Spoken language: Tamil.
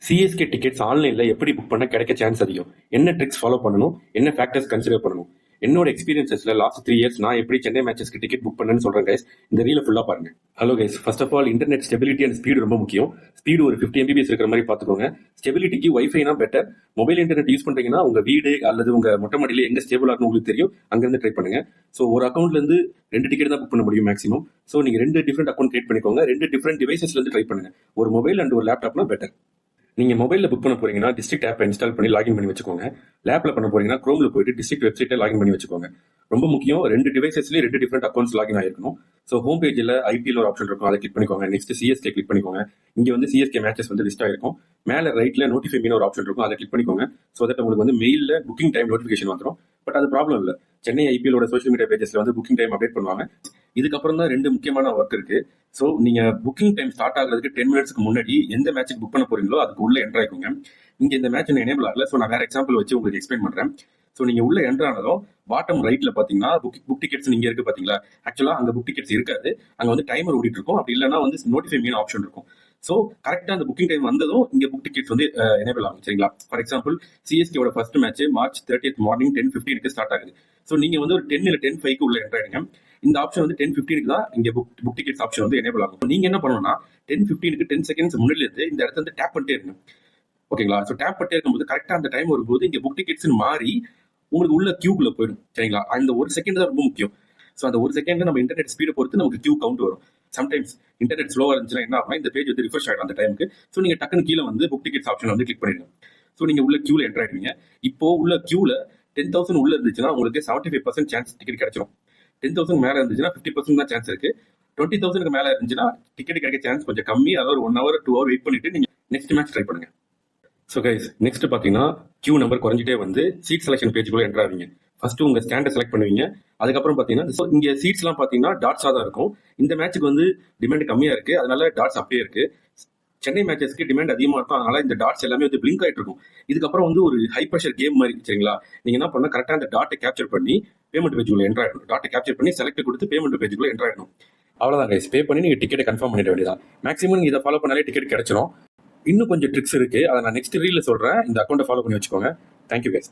சிஎஸ்கே டிக்கெட்ஸ் ஆன்லைன்ல எப்படி புக் பண்ண கிடைக்க சான்ஸ் அதிகம்? என்ன ட்ரிக்ஸ் ஃபாலோ பண்ணணும்? என்ன ஃபேக்டர்ஸ் கன்சிடர் பண்ணணும்? என்னோட எக்ஸ்பீரியன்சஸ்ல லாஸ்ட் 3 இயர்ஸ் நான் எப்படி சென்னை மேட்சஸ்க்கு டிக்கெட் புக் பண்ணேன்னு சொல்றேன் கைஸ். இந்த ரீல ஃபுல்லா பாருங்க. Hello guys, first of all internet stability and speed ரொம்ப முக்கியம். ஸ்பீடு ஒரு 50 mbps இருக்கிற மாதிரி பாத்துக்கோங்க. ஸ்டெபிலிட்டிக்கு வைஃபைனா பெட்டர். மொபைல் இன்டர்நெட் யூஸ் பண்றீங்கன்னா உங்க வீடு அல்லது உங்க மொட்டை மாடியில எங்க ஸ்டேபிளா இருக்குன்னு உங்களுக்கு தெரியும். அங்கிருந்து ட்ரை பண்ணுங்க. ஸோ ஒரு அக்கௌண்ட்ல இருந்து 2 டிக்கெட் தான் புக் பண்ண முடியும் மேக்ஸிமம். ஸோ நீங்க 2 டிஃபரெண்ட் அக்கௌண்ட் கிரியேட் பண்ணிக்கோங்க. 2 டிஃபரெண்ட் டிவைசஸ்ல இருந்து ட்ரை பண்ணுங்க. ஒரு மொபைல் அண்ட் ஒரு லேப்டாப்னா பெட்டர். நீங்க மொபைல்ல புக் பண்ண போறீங்கன்னா டிஸ்ட்ரிக்ட் ஆப் இன்ஸ்டால் பண்ணி லாகின் பண்ணி வச்சுக்கோங்க. லேப்ல பண்ண போறீங்கன்னா குரோம்ல போயிட்டு டிஸ்ட்ரிக்ட் வெப்சைட்ல லாகின் பண்ணி வச்சுக்கோங்க. ரொம்ப முக்கியம், 2 டிவைசஸ்லயும் 2 டிஃபரெண்ட் அக்கௌண்ட்ஸ் லாகின் ஆயிருக்கணும். ஸோ ஹோம் பேஜ்ல ஐபிஎல் ஒரு ஆப்ஷன் இருக்கும், அதை கிளிக் பண்ணிக்கோங்க. நெக்ஸ்ட் சிஎஸ்கே கிளிக் பண்ணிக்கோங்க. இங்க வந்து சிஎஸ்கே மேட்சஸ் வந்து லிஸ்ட் ஆயிருக்கும். மேல ரைட்ல நோட்டிஃபை மீன் ஒரு ஆப்ஷன் இருக்கும், அதை கிளிக் பண்ணிக்கோங்க. ஸோ தட் உங்களுக்கு வந்து மெயில்ல புக்கிங் டைம் நோட்டிஃபிகேஷன் வந்துடும். பட் அது ப்ராப்ளம் இல்லை. சென்னை ஐபிஎலோட சோஷியல் மீடியா பேஜஸ்ல வந்து புக்கிங் டைம் அப்டேட் பண்ணுவாங்க. இதுக்கப்புறம் தான் 2 முக்கியமான ஒர்க் இருக்கு. ஸோ நீங்க புக்கிங் டைம் ஸ்டார்ட் ஆகிறதுக்கு 10 மினிட்ஸ்க்கு முன்னாடி எந்த மேட்சுக்கு புக் பண்ண போறீங்களோ அதுக்கு உள்ள என்டர் ஆயிக்கோங்க. இங்க இந்த மேட்ச் எனேபிள் ஆகல. ஸோ நான் வேற எக்ஸாம்பிள் வச்சு உங்களுக்கு எக்ஸ்பிளைன் பண்றேன். ஸோ நீங்க உள்ள என்டர் ஆனதும் பாட்டம் ரைட்ல பாத்தீங்கன்னா புக் டிக்கெட்ஸ் நீங்க இருக்கு பாத்தீங்களா? ஆக்சுவலா அங்க புக் டிக்கெட்ஸ் இருக்காது. அங்க வந்து டைமர் ஓடிட்டு இருக்கும். அப்படி இல்லைன்னா வந்து நோட்டிஃபை மீன் ஆப்ஷன் இருக்கும். ஸோ கரெக்டா அந்த புக்கிங் டைம் வந்ததும் இங்க புக் டிக்கெட்ஸ் வந்து எனேபிள் ஆகும். சரிங்களா? ஃபார் எக்ஸாம்பிள் சிஎஸ்கேவோட first match March 30 morning 10:15 start ஆகுது. ஸோ நீங்க வந்து ஒரு 10 இல்ல 10:05 உள்ள என்டர் ஆயிடுங்க. இந்த ஆப்ஷன் வந்து 10:15 தான் இங்க புக் டிக்கெட்ஸ் ஆப்ஷன் வந்து எனேபிள் ஆகும். நீங்க என்ன பண்ணணும்னா 10:15 10 செகண்ட்ஸ் முன்னாடி இருந்து இந்த இடத்துல வந்து டேப் பண்ணிட்டே இருங்க. ஓகேங்களா? ஸோ டேப் பண்ணிட்டே இருக்கும்போது கரெக்டா அந்த டைம் வரும்போது இங்க புக் டிக்கெட்ஸ் மாறி உங்களுக்கு உள்ள கியூக்குள்ள போயிடும். சரிங்களா? அந்த ஒரு செகண்ட் தான் ரொம்ப முக்கியம். ஸோ அந்த ஒரு செகண்ட் நம்ம இன்டர்நெட் ஸ்பீடை பொறுத்து நமக்கு கியூ கவுண்ட் வரும். சம்டைம்ஸ் இன்டர்நெட் ஸ்லோவா இருந்துச்சுன்னா என்ன ஆகும், இந்த பேஜ் வந்து ரிஃப்ரெஷ் ஆயிடும் அந்த டைமுக்கு. ஸோ நீங்க டக்குன்னு கீழே வந்து புக் டிக்கெட்ஸ் ஆப்ஷன் வந்து கிளிக் பண்ணிடுங்க. ஸோ நீங்க உள்ள கியூல என்டர் ஆயிடுவீங்க. இப்போ உள்ள கியூல 10,000 உள்ள இருந்துச்சுன்னா உங்களுக்கு 75% சான்ஸ் டிக்கெட் கிடைச்சிடும். 10,000 மேல இருந்துச்சுன்னா 50% தான் சான்ஸ் இருக்கு. 20,000 மேல இருந்துச்சுன்னா டிக்கெட் கிடைக்க சான்ஸ் கொஞ்சம் கம்மி. அதாவது 1 hour 2 hour வெயிட் பண்ணிட்டு நீங்க நெக்ஸ்ட் மேட்ச் ட்ரை பண்ணுங்க. ஸோ கைஸ், நெக்ஸ்ட் பாத்தீங்கன்னா கியூ நம்பர் குறைஞ்சிட்டே வந்து சீட் செலக்ஷன் பேஜுக்குள்ள என்டர் ஆவீங்க. ஃபர்ஸ்ட் உங்க ஸ்டாண்டை செலக்ட் பண்ணுவீங்க. அதுக்கப்புறம் பாத்தீங்கன்னா இங்க சீட்ஸ் எல்லாம் பாத்தீங்கன்னா டாட்ஸா தான் இருக்கும். இந்த மேட்சுக்கு வந்து டிமாண்ட் கம்மியா இருக்கு, அதனால டாட்ஸ் அப்படியே இருக்கு. சென்னை மேட்சஸ்க்கு டிமாண்ட் அதிகமா இருக்கும், அதனால இந்த டாட்ஸ் எல்லாமே வந்து பிளிங்க் ஆயிட்டு இருக்கும். இதுக்கப்புறம் வந்து ஒரு ஹை ப்ரெஷர் கேம் மாதிரி. சரிங்களா? நீங்க என்ன பண்ணா கரெக்டா அந்த டாட்டை கேப்சர் பண்ணி பேமெண்ட் பேஜுக்குள்ள என்டர் ஆயிடணும். டாட்டை கேப்சர் பண்ணி செலக்ட் கொடுத்து பேமெண்ட் பேஜுக்குள்ள என்டர் ஆயிடணும். அவ்வளவுதான் கைஸ், பே பண்ணி நீங்க டிக்கெட்டை கன்ஃபார்ம் பண்ணிட வேண்டியதான். மேக்ஸிமம் இதை ஃபாலோ பண்ணாலே டிக்கெட் கிடைச்சிடும். இன்னும் கொஞ்சம் ட்ரிக்ஸ் இருக்கு, அதை நான் நெக்ஸ்ட் ரீல்ல சொல்றேன். இந்த அக்கௌண்ட்டை ஃபாலோ பண்ணி வச்சுக்கோங்க. Thank you guys.